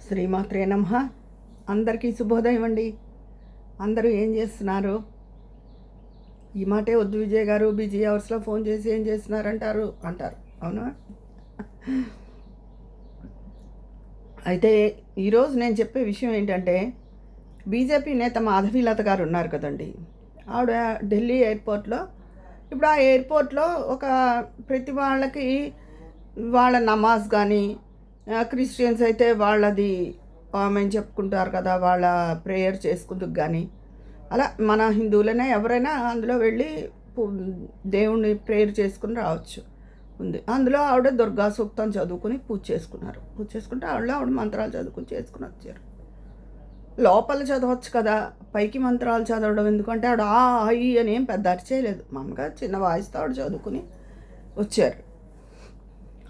శ్రీమాత్రే నమః. అందరికీ శుభోదయం అండి. అందరూ ఏం చేస్తున్నారు? ఈ మాటే వద్దు విజయ్ గారు, బిజీ అవర్స్లో ఫోన్ చేసి ఏం చేస్తున్నారంటారు అంటారు. అవునా? అయితే ఈరోజు నేను చెప్పే విషయం ఏంటంటే, బీజేపీ నేత మాధవీలత గారు ఉన్నారు కదండి. ఆవిడ ఢిల్లీ ఎయిర్పోర్ట్లో, ఇప్పుడు ఆ ఎయిర్పోర్ట్లో ప్రతి వాళ్ళకి వాళ్ళ నమాజ్ కానీ, క్రిస్టియన్స్ అయితే వాళ్ళది మేము చెప్పుకుంటారు కదా, వాళ్ళ ప్రేయర్ చేసుకుందుకు కానీ, అలా మన హిందువులనే ఎవరైనా అందులో వెళ్ళి దేవుణ్ణి ప్రేయర్ చేసుకుని రావచ్చు ఉంది. అందులో ఆవిడ దుర్గా సూక్తం చదువుకుని పూజ చేసుకుంటే ఆవిడ మంత్రాలు చదువుకుని చేసుకుని వచ్చారు. లోపల చదవచ్చు కదా, పైకి మంత్రాలు చదవడం ఎందుకంటే ఆవిడ అయ్యి అని ఏం పెద్ద అరిచేయలేదు, మామూలుగా చిన్న వాయిస్తో ఆవిడ చదువుకుని వచ్చారు.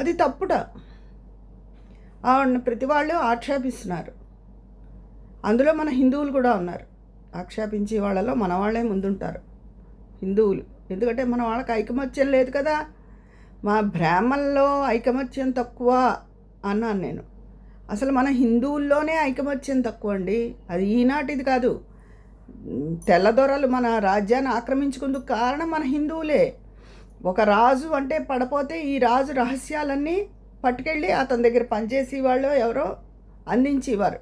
అది తప్పుట. ఆవిడని ప్రతి వాళ్ళు ఆక్షేపిస్తున్నారు. అందులో మన హిందువులు కూడా ఉన్నారు. ఆక్షేపించే వాళ్ళలో మన వాళ్ళే ముందుంటారు హిందువులు. ఎందుకంటే మన వాళ్ళకి ఐకమత్యం లేదు కదా. మా బ్రాహ్మణుల్లో ఐకమత్యం తక్కువ అన్నాను నేను. అసలు మన హిందువుల్లోనే ఐకమత్యం తక్కువ అండి. అది ఈనాటిది కాదు. తెల్లదొరలు మన రాజ్యాన్ని ఆక్రమించుకుందుకు కారణం మన హిందువులే. ఒక రాజు అంటే పడపోతే ఈ రాజు రహస్యాలన్నీ పట్టుకెళ్ళి అతని దగ్గర పనిచేసి వాళ్ళు ఎవరో అందించేవారు.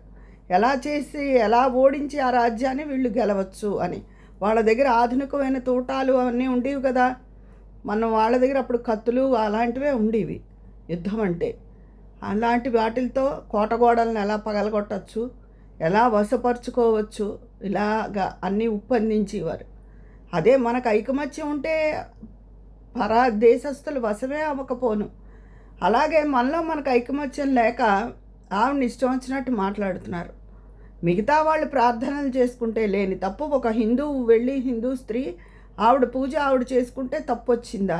ఎలా చేసి ఎలా ఓడించి ఆ రాజ్యాన్ని వీళ్ళు గెలవచ్చు అని. వాళ్ళ దగ్గర ఆధునికమైన తూటాలు అవన్నీ ఉండేవి కదా. మనం వాళ్ళ దగ్గర అప్పుడు కత్తులు అలాంటివే ఉండేవి. యుద్ధం అంటే అలాంటి వాటితో కోటగోడలను ఎలా పగలగొట్టచ్చు, ఎలా వశపరుచుకోవచ్చు, ఇలాగా అన్నీ ఉప్పందించేవారు. అదే మనకు ఐకమత్యం ఉంటే దేశస్తులు వశమే అవ్వకపోను. అలాగే మనలో మనకు ఐకమత్యం లేక ఆవిడని ఇష్టం వచ్చినట్టు మాట్లాడుతున్నారు. మిగతా వాళ్ళు ప్రార్థనలు చేసుకుంటే లేని తప్పు ఒక హిందువు వెళ్ళి, హిందూ స్త్రీ ఆవిడ పూజ ఆవిడ చేసుకుంటే తప్పు వచ్చిందా?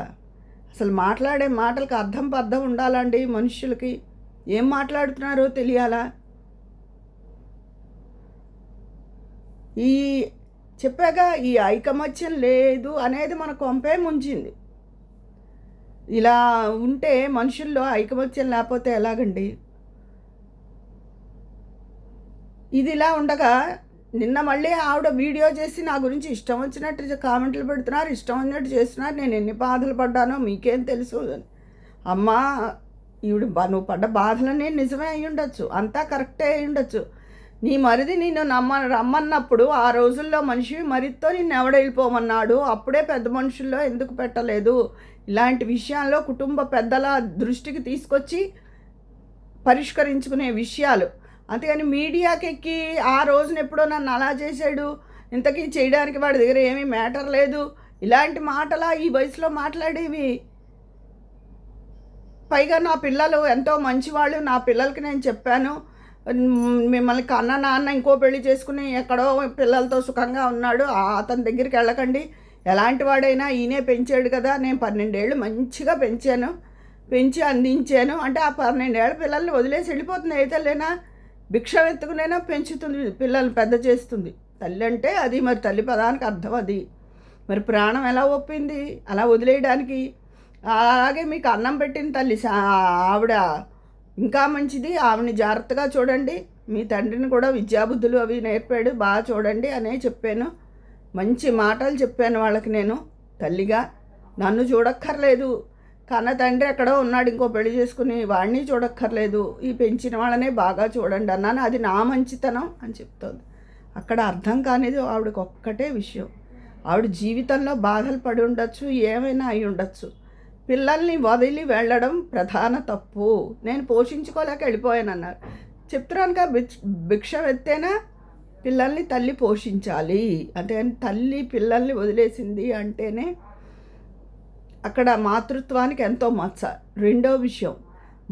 అసలు మాట్లాడే మాటలకు అర్థం ఉండాలండి. మనుషులకి ఏం మాట్లాడుతున్నారో తెలియాలా? ఈ చెప్పాక ఈ ఐకమత్యం లేదు అనేది మన కొంపే ముంచింది. ఇలా ఉంటే మనుషుల్లో ఐకమత్యం లేకపోతే ఎలాగండి? ఇది ఇలా ఉండగా నిన్న మళ్ళీ ఆవిడ వీడియో చేసి నా గురించి ఇష్టం వచ్చినట్టు కామెంట్లు పెడుతున్నారు, ఇష్టం వచ్చినట్టు చేస్తున్నారు. నేను ఎన్ని బాధలు పడ్డానో మీకేం తెలుసు అని. అమ్మా, ఈవిడ నువ్వు పడ్డ బాధలన్నీ నిజమే అయి ఉండొచ్చు, అంతా కరెక్టే అయి ఉండొచ్చు. నీ మరిది నిన్ను రమ్మన్నప్పుడు ఆ రోజుల్లో మనిషి మరిదితో నిన్ను ఎవడ వెళ్ళిపోమన్నాడు? అప్పుడే పెద్ద మనుషుల్లో ఎందుకు పెట్టలేదు? ఇలాంటి విషయాల్లో కుటుంబ పెద్దల దృష్టికి తీసుకొచ్చి పరిష్కరించుకునే విషయాలు. అంతేగాని మీడియాకి ఎక్కి ఆ రోజున ఎప్పుడో నన్ను అలా చేశాడు, ఇంతకీ చేయడానికి వాడి దగ్గర ఏమీ మ్యాటర్ లేదు, ఇలాంటి మాటలా ఈ వయసులో మాట్లాడేవి? పైగా నా పిల్లలు ఎంతో మంచివాళ్ళు. నా పిల్లలకి నేను చెప్పాను, మిమ్మల్ని కన్న నాన్న ఇంకో పెళ్లి చేసుకుని ఎక్కడో పిల్లలతో సుఖంగా ఉన్నాడు, అతని దగ్గరికి వెళ్ళకండి. ఎలాంటి వాడైనా ఈయనే పెంచాడు కదా. నేను 12 ఏళ్ళు మంచిగా పెంచి అందించాను అంటే ఆ 12 ఏళ్ళ పిల్లల్ని వదిలేసి వెళ్ళిపోతుంది ఏ తల్లేనా? భిక్ష ఎత్తుకునైనా పెంచుతుంది, పిల్లల్ని పెద్ద చేస్తుంది. తల్లి అంటే అది మరి తల్లి పదానికి అర్థం అది. మరి ప్రాణం ఎలా ఒప్పింది అలా వదిలేయడానికి? అలాగే మీకు అన్నం పెట్టిన తల్లి ఆవిడ ఇంకా మంచిది. ఆవిడని జాగ్రత్తగా చూడండి. మీ తండ్రిని కూడా విద్యాబుద్ధులు అవి నేర్పాడు, బాగా చూడండి అనే చెప్పాను. మంచి మాటలు చెప్పాను వాళ్ళకి. నేను తల్లిగా నన్ను చూడక్కర్లేదు, కన్న తండ్రి ఎక్కడో ఉన్నాడు ఇంకో పెళ్లి చేసుకుని, వాడిని చూడక్కర్లేదు, ఈ పెంచిన వాళ్ళనే బాగా చూడండి అన్నాను. అది నా మంచితనం అని చెప్తోంది. అక్కడ అర్థం కానిది ఆవిడకి ఒక్కటే విషయం. ఆవిడ జీవితంలో బాధలు పడి ఉండొచ్చు, ఏమైనా అయి ఉండొచ్చు. పిల్లల్ని వదిలి వెళ్ళడం ప్రధాన తప్పు. నేను పోషించుకోలేక వెళ్ళిపోయానన్నారు. చెప్తున్నానుగా, భిక్ష ఎత్తేనా పిల్లల్ని తల్లి పోషించాలి. అంతేగాని తల్లి పిల్లల్ని వదిలేసింది అంటేనే అక్కడ మాతృత్వానికి ఎంతో మచ్చ. రెండో విషయం,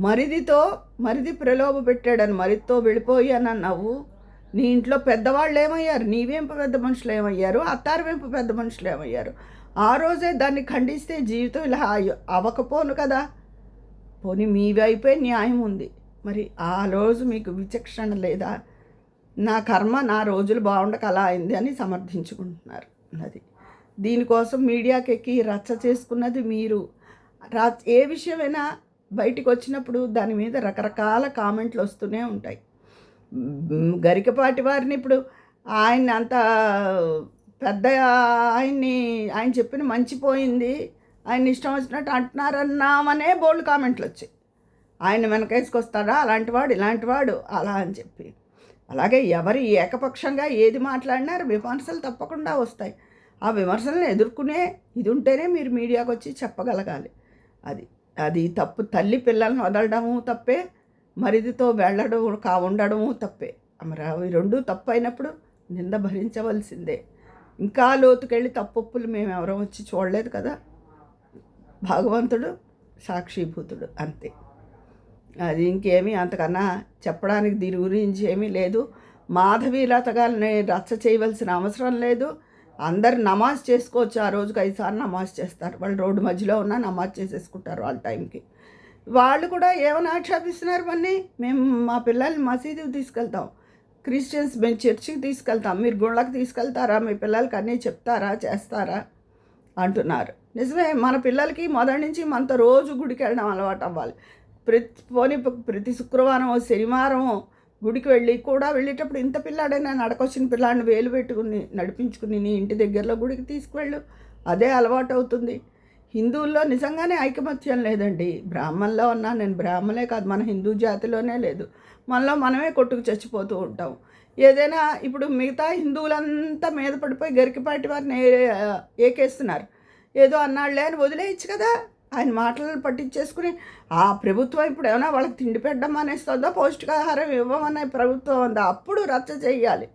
మరిది ప్రలోభ పెట్టాడని మరిదితో వెళ్ళిపోయానన్నావు. నీ ఇంట్లో పెద్దవాళ్ళు ఏమయ్యారు? నీవేంపు పెద్ద మనుషులు ఏమయ్యారు? అత్తారువేంపు పెద్ద మనుషులు ఏమయ్యారు? ఆ రోజే దాన్ని ఖండిస్తే జీవితం ఇలా అవ్వకపోను కదా. పోనీ మీ వైపే న్యాయం ఉంది, మరి ఆ రోజు మీకు విచక్షణ లేదా? నా కర్మ, నా రోజులు బాగుండక అలా అయింది అని సమర్థించుకుంటున్నారు. అది దీనికోసం మీడియాకి ఎక్కి రచ్చ చేసుకున్నది మీరు. ఏ విషయమైనా బయటికి వచ్చినప్పుడు దాని మీద రకరకాల కామెంట్లు వస్తూనే ఉంటాయి. గరికపాటి వారిని ఇప్పుడు ఆయన అంత పెద్ద ఆయన్ని ఆయన చెప్పిన మంచిపోయింది, ఆయన ఇష్టం వచ్చినట్టు అంటున్నారన్నామనే బోల్డ్ కామెంట్లు వచ్చాయి. ఆయన వెనకేసుకొస్తాడా అలాంటివాడు ఇలాంటివాడు అలా అని చెప్పి. అలాగే ఎవరు ఏకపక్షంగా ఏది మాట్లాడినారు విమర్శలు తప్పకుండా వస్తాయి. ఆ విమర్శలను ఎదుర్కొనే ఇది ఉంటేనే మీరు మీడియాకు వచ్చి చెప్పగలగాలి. అది అది తప్పు. తల్లి పిల్లల్ని వదలడము తప్పే, మరిదితో వెళ్ళడం ఉండడము తప్పే. మరి అవి రెండు తప్పు అయినప్పుడు నింద భరించవలసిందే. ఇంకా లోతుకెళ్ళి తప్పొప్పులు మేము ఎవరో వచ్చి చూడలేదు కదా, భగవంతుడు సాక్షిభూతుడు అంతే. అది ఇంకేమీ అంతకన్నా చెప్పడానికి దీని గురించి ఏమీ లేదు. మాధవీలత గారిని రచ్చ చేయవలసిన అవసరం లేదు. అందరు నమాజ్ చేసుకోవచ్చు, ఆ రోజుకి 5 సార్లు నమాజ్ చేస్తారు. వాళ్ళు రోడ్డు మధ్యలో ఉన్న నమాజ్ చేసేసుకుంటారు వాళ్ళ టైంకి. వాళ్ళు కూడా ఏమైనా ఆక్షేపిస్తున్నారు మన్ని, మేము మా పిల్లల్ని మసీదుకి తీసుకెళ్తాం, క్రిస్టియన్స్ మేము చర్చికి తీసుకెళ్తాం, మీరు గుళ్ళకి తీసుకెళ్తారా, మీ పిల్లలకి అన్నీ చెప్తారా చేస్తారా అంటున్నారు. నిజమే, మన పిల్లలకి మొదటి నుంచి మనతో రోజు గుడికి వెళ్ళడం అలవాటు అవ్వాలి. ప్రతి శుక్రవారం శనివారం గుడికి వెళ్ళేటప్పుడు ఇంత పిల్లాడైనా నడకొచ్చిన పిల్లాడిని వేలు పెట్టుకుని నడిపించుకుని నీ ఇంటి దగ్గరలో గుడికి తీసుకువెళ్ళు, అదే అలవాటు అవుతుంది. హిందువుల్లో నిజంగానే ఐకమత్యం లేదండి. బ్రాహ్మణుల్లో ఉన్నా, నేను బ్రాహ్మణే కాదు, మన హిందూ జాతిలోనే లేదు. మనలో మనమే కొట్టుకు చచ్చిపోతూ ఉంటాం. ఏదైనా ఇప్పుడు మిగతా హిందువులంతా మీద పడిపోయి గరికపాటి వారిని ఏకేస్తున్నారు. ఏదో అన్నాళ్లే అని వదిలేయచ్చు కదా, ఆయన మాటలను పట్టించేసుకుని. ఆ ప్రభుత్వం ఇప్పుడు ఏమైనా వాళ్ళకి తిండి పెట్టడం అనేస్తుందో, పౌష్టికాహారం ఇవ్వమనే ప్రభుత్వం ఉందా? అప్పుడు రచ్చ చేయాలి.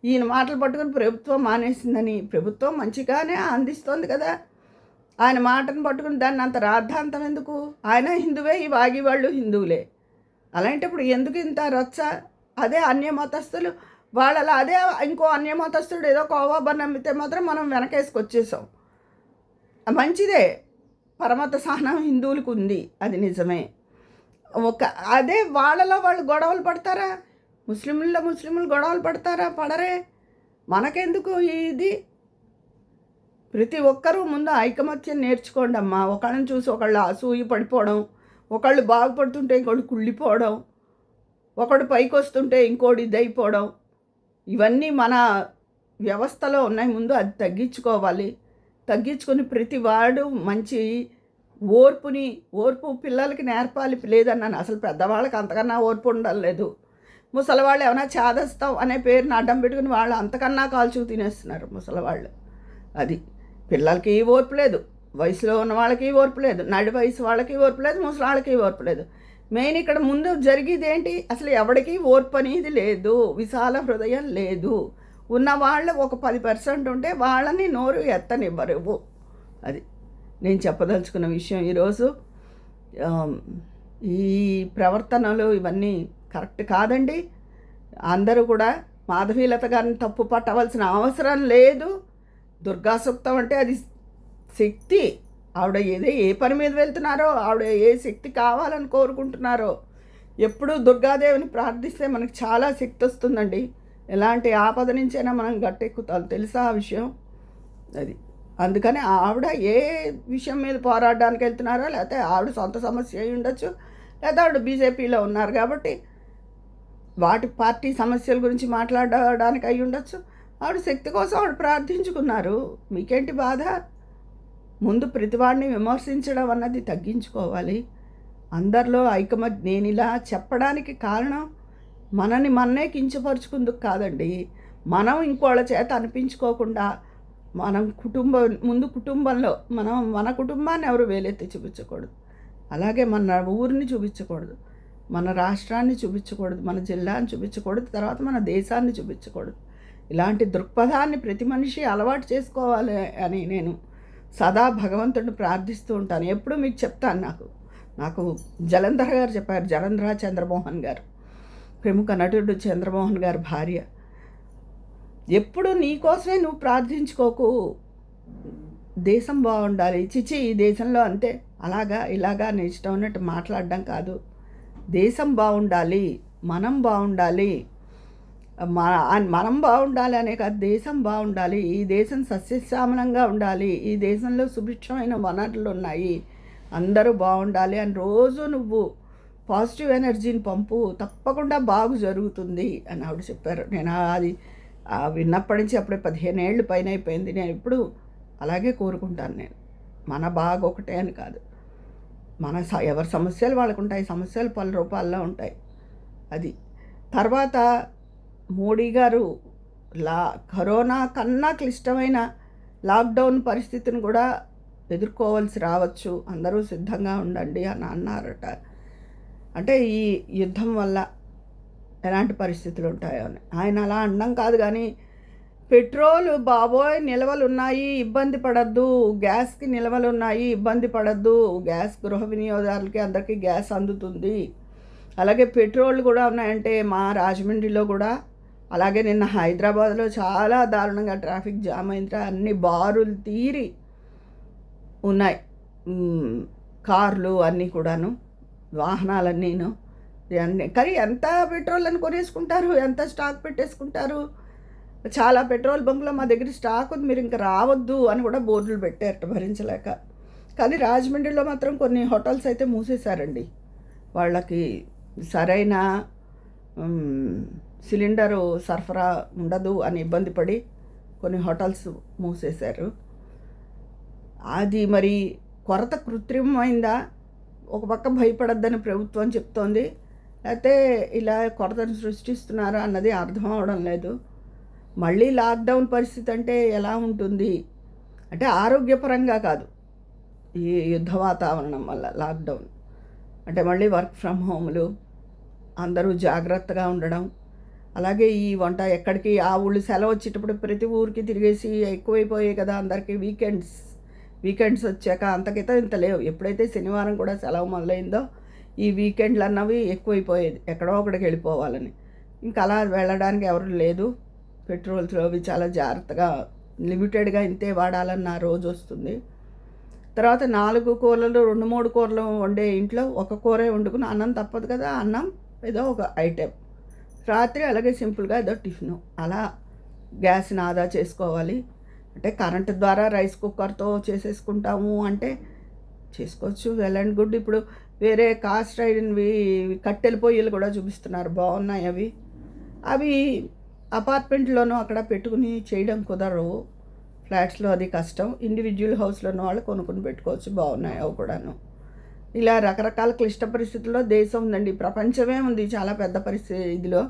ఈయన మాటలు పట్టుకుని ప్రభుత్వం మానేసిందని, ప్రభుత్వం మంచిగానే అందిస్తోంది కదా, ఆయన మాటను పట్టుకుని దాన్ని అంత రాద్ధాంతం ఎందుకు? ఆయన హిందువే, ఈ వాగి వాళ్ళు హిందువులే. అలాంటప్పుడు ఎందుకు ఇంత రచ్చ? అదే అన్యమతస్థులు వాళ్ళలా, అదే ఇంకో అన్యమతస్థుడు ఏదో కోవాబని నమ్మితే మాత్రం మనం వెనకేసుకొచ్చేసాం. మంచిదే, పరమత సహనం హిందువులకు ఉంది, అది నిజమే. అదే వాళ్ళలో వాళ్ళు గొడవలు పడతారా? ముస్లింలు గొడవలు పడతారా? పడరే. మనకెందుకు ఇది? ప్రతి ఒక్కరూ ముందు ఐకమత్యం నేర్చుకోండి అమ్మా. ఒకళ్ళని చూసి ఒకళ్ళు అసూయ పడిపోవడం, ఒకళ్ళు బాగుపడుతుంటే ఇంకోటి కుళ్ళిపోవడం, ఒకడు పైకి వస్తుంటే ఇంకోటి ఇదైపోవడం, ఇవన్నీ మన వ్యవస్థలో ఉన్నాయి. ముందు అది తగ్గించుకొని ప్రతి వాడు మంచి ఓర్పు పిల్లలకి నేర్పాలి. లేదన్నాను, అసలు పెద్దవాళ్ళకి అంతకన్నా ఓర్పు ఉండలేదు. ముసలివాళ్ళు ఏమైనా చాదస్తాం అనే పేరుని అడ్డం పెట్టుకుని వాళ్ళు అంతకన్నా కాల్చుకు తినేస్తున్నారు ముసలివాళ్ళు. అది పిల్లలకి ఓర్పు లేదు, వయసులో ఉన్న వాళ్ళకి ఓర్పు లేదు, నడి వయసు వాళ్ళకి ఓర్పు లేదు, ముసలి వాళ్ళకి ఓర్పు లేదు. మెయిన్ ఇక్కడ ముందు జరిగేది ఏంటి? అసలు ఎవరికి ఓర్పు అనేది లేదు, విశాల హృదయం లేదు. ఉన్నవాళ్ళు ఒక 10% ఉంటే వాళ్ళని నోరు ఎత్తనివ్వరు. అది నేను చెప్పదలుచుకున్న విషయం ఈరోజు. ఈ ప్రవర్తనలు ఇవన్నీ కరెక్ట్ కాదండి. అందరూ కూడా మాధవీలత గారిని తప్పు పట్టవలసిన అవసరం లేదు. దుర్గా సూక్తం అంటే అది శక్తి. ఆవిడ ఏ పని మీద వెళ్తున్నారో, ఆవిడ ఏ శక్తి కావాలని కోరుకుంటున్నారో, ఎప్పుడూ దుర్గాదేవిని ప్రార్థిస్తే మనకు చాలా శక్తి వస్తుందండి. ఎలాంటి ఆపద నుంచైనా మనం గట్టెక్కుతాం, తెలుసా ఆ విషయం? అది అందుకని ఆవిడ ఏ విషయం మీద పోరాడడానికి వెళ్తున్నారో, లేకపోతే ఆవిడ సొంత సమస్య అయి ఉండొచ్చు, లేదా ఆవిడ బీజేపీలో ఉన్నారు కాబట్టి వాటి పార్టీ సమస్యల గురించి మాట్లాడడానికి అయి ఉండొచ్చు. ఆవిడ శక్తి కోసం ఆవిడ ప్రార్థించుకున్నారు. మీకేంటి బాధ? ముందు ప్రతివాడిని విమర్శించడం అన్నది తగ్గించుకోవాలి. అందరిలో నేను ఇలా చెప్పడానికి కారణం మననే కించపరుచుకుందుకు కాదండి. మనం ఇంకోళ్ళ చేత అనిపించుకోకుండా మనం కుటుంబంలో మన కుటుంబాన్ని ఎవరు వేలెత్తి చూపించకూడదు. అలాగే మన ఊరిని చూపించకూడదు, మన రాష్ట్రాన్ని చూపించకూడదు, మన జిల్లాని చూపించకూడదు, తర్వాత మన దేశాన్ని చూపించకూడదు. ఇలాంటి దృక్పథాన్ని ప్రతి మనిషి అలవాటు చేసుకోవాలి అని నేను సదా భగవంతుడిని ప్రార్థిస్తూ ఉంటాను. ఎప్పుడు మీకు చెప్తాను. నాకు జలంధర్ గారు చెప్పారు, జలంధర చంద్రమోహన్ గారు, ప్రముఖ నటుడు చంద్రమోహన్ గారి భార్య. ఎప్పుడు నీకోసమే నువ్వు ప్రార్థించుకోకు, దేశం బాగుండాలి. చిచి ఈ దేశంలో అంతే ఇలాగా నీ ఇష్టం ఉన్నట్టు మాట్లాడడం కాదు. దేశం బాగుండాలి, మనం బాగుండాలి, మనం బాగుండాలి అనే కాదు, దేశం బాగుండాలి. ఈ దేశం సస్యశ్యామలంగా ఉండాలి, ఈ దేశంలో సుభిక్షమైన వనరులు ఉన్నాయి, అందరూ బాగుండాలి అని రోజు నువ్వు పాజిటివ్ ఎనర్జీని పంపు, తప్పకుండా బాగు జరుగుతుంది అని ఆవిడ చెప్పారు. నేను అది విన్నప్పటి నుంచి అప్పుడే 15 ఏళ్ళు పైన అయిపోయింది. నేను ఎప్పుడు అలాగే కోరుకుంటాను. నేను మన బాగా ఒకటే అని కాదు, మన ఎవరి సమస్యలు వాళ్ళకు ఉంటాయి, సమస్యలు పలు రూపాల్లో ఉంటాయి. అది తర్వాత మోడీ గారు కరోనా కన్నా క్లిష్టమైన లాక్డౌన్ పరిస్థితిని కూడా ఎదుర్కోవాల్సి రావచ్చు, అందరూ సిద్ధంగా ఉండండి అని అన్నారట. అంటే ఈ యుద్ధం వల్ల ఎలాంటి పరిస్థితులు ఉంటాయో అని ఆయన అలా అనడం కాదు, కానీ పెట్రోల్ బాబోయ్ నిల్వలు ఉన్నాయి ఇబ్బంది పడద్దు, గ్యాస్కి నిల్వలు ఉన్నాయి ఇబ్బంది పడద్దు, గ్యాస్ గృహ వినియోగదారులకి అందరికీ గ్యాస్ అందుతుంది. అలాగే పెట్రోల్ కూడా ఉన్నాయంటే మా రాజమండ్రిలో కూడా, అలాగే నిన్న హైదరాబాద్లో చాలా దారుణంగా ట్రాఫిక్ జామ్ అయిన అన్ని బారులు తీరి ఉన్నాయి, కార్లు అన్నీ కూడాను, వాహనాలన్నీను. కానీ ఎంత పెట్రోల్ అని కొనేసుకుంటారు, ఎంత స్టాక్ పెట్టేసుకుంటారు. చాలా పెట్రోల్ బంకులో మా దగ్గర స్టాక్ ఉంది, మీరు ఇంకా రావద్దు అని కూడా బోర్డులు పెట్టారట భరించలేక. కానీ రాజమండ్రిలో మాత్రం కొన్ని హోటల్స్ అయితే మూసేశారండి. వాళ్ళకి సరైన సిలిండరు సరఫరా ఉండదు అని ఇబ్బంది పడి కొన్ని హోటల్స్ మూసేశారు. అది మరి కొరత కృత్రిమమైందా, ఒక పక్క భయపడద్దని ప్రభుత్వం చెప్తోంది, అయితే ఇలా కొరతను సృష్టిస్తున్నారా అన్నది అర్థం అవడం లేదు. మళ్ళీ లాక్డౌన్ పరిస్థితి అంటే ఎలా ఉంటుంది అంటే ఆరోగ్యపరంగా కాదు, ఈ యుద్ధ వాతావరణం వల్ల లాక్డౌన్ అంటే మళ్ళీ వర్క్ ఫ్రమ్ హోమ్లు, అందరూ జాగ్రత్తగా ఉండడం, అలాగే ఈ వంట ఎక్కడికి ఆ ఊళ్ళు సెలవు వచ్చేటప్పుడు ప్రతి ఊరికి తిరిగేసి ఎక్కువైపోయాయి కదా అందరికీ. వీకెండ్స్ వచ్చాక అంతకైతే ఇంత లేవు. ఎప్పుడైతే శనివారం కూడా సెలవు మొదలైందో ఈ వీకెండ్లు అన్నవి ఎక్కువైపోయేది, ఎక్కడో ఒకడికి వెళ్ళిపోవాలని. ఇంకా అలా వెళ్ళడానికి ఎవరు లేదు. పెట్రోల్స్ అవి చాలా జాగ్రత్తగా లిమిటెడ్గా ఇంతే వాడాలన్న రోజు వస్తుంది. తర్వాత 4 కూరలు 2-3 కూరలు వండే ఇంట్లో ఒక కూరే వండుకుని అన్నం తప్పదు కదా, అన్నం ఏదో ఒక ఐటెం, రాత్రి అలాగే సింపుల్గా ఏదో టిఫిను, అలా గ్యాస్ని ఆదా చేసుకోవాలి. అంటే కరెంటు ద్వారా రైస్ కుక్కర్తో చేసేసుకుంటాము అంటే చేసుకోవచ్చు, వెల్ అండ్ గుడ్. ఇప్పుడు వేరే కాస్ట్ ఐరన్వి కట్టెల పొయ్యిలు కూడా చూపిస్తున్నారు, బాగున్నాయి అవి. అవి అపార్ట్మెంట్లోనూ అక్కడ పెట్టుకుని చేయడం కుదరవు, ఫ్లాట్స్లో అది కష్టం. ఇండివిజువల్ హౌస్లో ఉన్న వాళ్ళు కొనుక్కొని పెట్టుకోవచ్చు, బాగున్నాయి అవి కూడాను. ఇలా రకరకాల క్లిష్ట పరిస్థితుల్లో దేశం ఉందండి, ప్రపంచమే ఉంది చాలా పెద్ద పరిస్థితి, ఇదిలో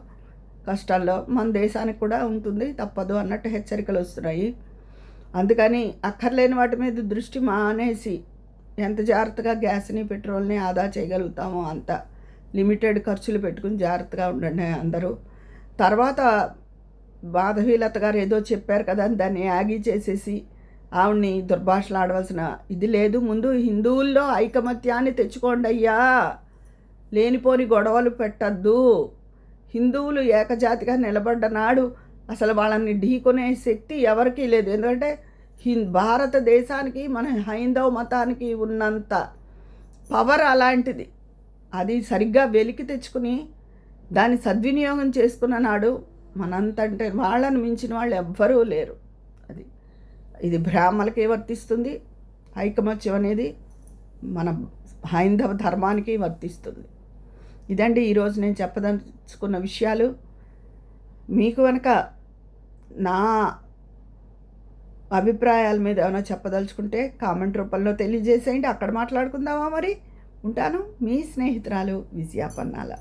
కష్టాల్లో మన దేశానికి కూడా ఉంటుంది, తప్పదు అన్నట్టు హెచ్చరికలు వస్తున్నాయి. అందుకని అక్కర్లేని వాటి మీద దృష్టి మానేసి ఎంత జాగ్రత్తగా గ్యాస్ని పెట్రోల్ని ఆదా చేయగలుగుతామో అంత లిమిటెడ్ ఖర్చులు పెట్టుకుని జాగ్రత్తగా ఉండండి అందరూ. తర్వాత మాధవీలత గారు ఏదో చెప్పారు కదా, దాన్ని యాగి చేసేసి ఆవిడ్ని దుర్భాషలు ఆడవలసిన ఇది లేదు. ముందు హిందువుల్లో ఐకమత్యాన్ని తెచ్చుకోండి అయ్యా, లేనిపోని గొడవలు పెట్టద్దు. హిందువులు ఏకజాతిగా నిలబడ్డ నాడు అసలు వాళ్ళని ఢీకొనే శక్తి ఎవరికీ లేదు. ఎందుకంటే భారతదేశానికి మన హైందవ మతానికి ఉన్నంత పవర్ అలాంటిది. అది సరిగ్గా వెలికి తెచ్చుకుని దాన్ని సద్వినియోగం చేసుకున్న నాడు మనంతంటే వాళ్ళని మించిన వాళ్ళు ఎవ్వరూ లేరు. ఇది బ్రాహ్మణులకే వర్తిస్తుంది, ఐకమత్యం అనేది మన హైందవ ధర్మానికి వర్తిస్తుంది. ఇదండి ఈరోజు నేను చెప్పదలుచుకున్న విషయాలు. మీకు కనుక నా అభిప్రాయాల మీద ఏమైనా చెప్పదలుచుకుంటే కామెంట్ రూపంలో తెలియజేసేయండి, అక్కడ మాట్లాడుకుందామా మరి. ఉంటాను, మీ స్నేహితురాలు విజయ పన్నాల.